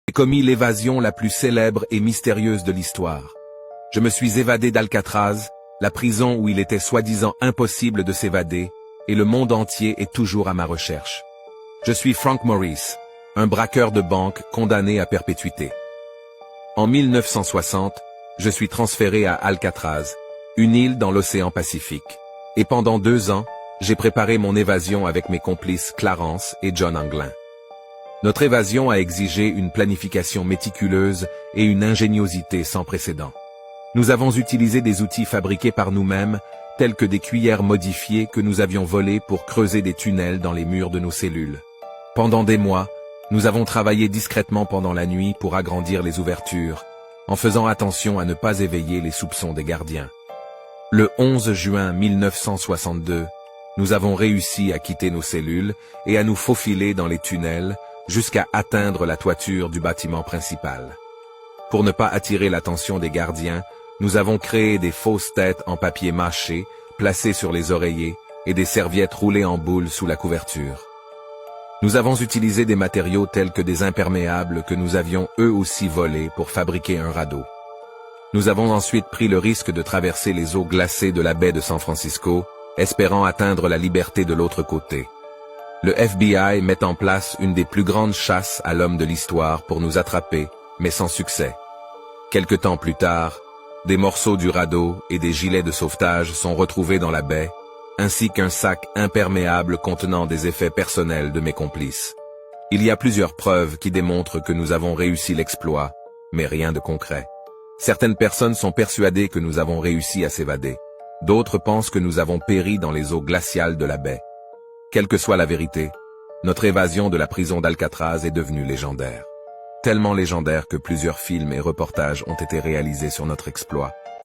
J'ai commis l'évasion la plus célèbre et mystérieuse de l'histoire. Je me suis évadé d'Alcatraz, la prison où il était soi-disant impossible de s'évader, et le monde entier est toujours à ma recherche. Je suis Frank Morris, un braqueur de banque condamné à perpétuité. En 1960, je suis transféré à Alcatraz, une île dans l'océan Pacifique. Et pendant 2 ans, j'ai préparé mon évasion avec mes complices Clarence et John Anglin. Notre évasion a exigé une planification méticuleuse et une ingéniosité sans précédent. Nous avons utilisé des outils fabriqués par nous-mêmes, tels que des cuillères modifiées que nous avions volées pour creuser des tunnels dans les murs de nos cellules. Pendant des mois, nous avons travaillé discrètement pendant la nuit pour agrandir les ouvertures, en faisant attention à ne pas éveiller les soupçons des gardiens. Le 11 juin 1962, nous avons réussi à quitter nos cellules et à nous faufiler dans les tunnels jusqu'à atteindre la toiture du bâtiment principal. Pour ne pas attirer l'attention des gardiens, nous avons créé des fausses têtes en papier mâché, placées sur les oreillers, et des serviettes roulées en boule sous la couverture. Nous avons utilisé des matériaux tels que des imperméables que nous avions eux aussi volés pour fabriquer un radeau. Nous avons ensuite pris le risque de traverser les eaux glacées de la baie de San Francisco, espérant atteindre la liberté de l'autre côté. Le FBI met en place une des plus grandes chasses à l'homme de l'histoire pour nous attraper, mais sans succès. Quelque temps plus tard, des morceaux du radeau et des gilets de sauvetage sont retrouvés dans la baie, ainsi qu'un sac imperméable contenant des effets personnels de mes complices. Il y a plusieurs preuves qui démontrent que nous avons réussi l'exploit, mais rien de concret. Certaines personnes sont persuadées que nous avons réussi à s'évader. D'autres pensent que nous avons péri dans les eaux glaciales de la baie. Quelle que soit la vérité, notre évasion de la prison d'Alcatraz est devenue légendaire. Tellement légendaire que plusieurs films et reportages ont été réalisés sur notre exploit.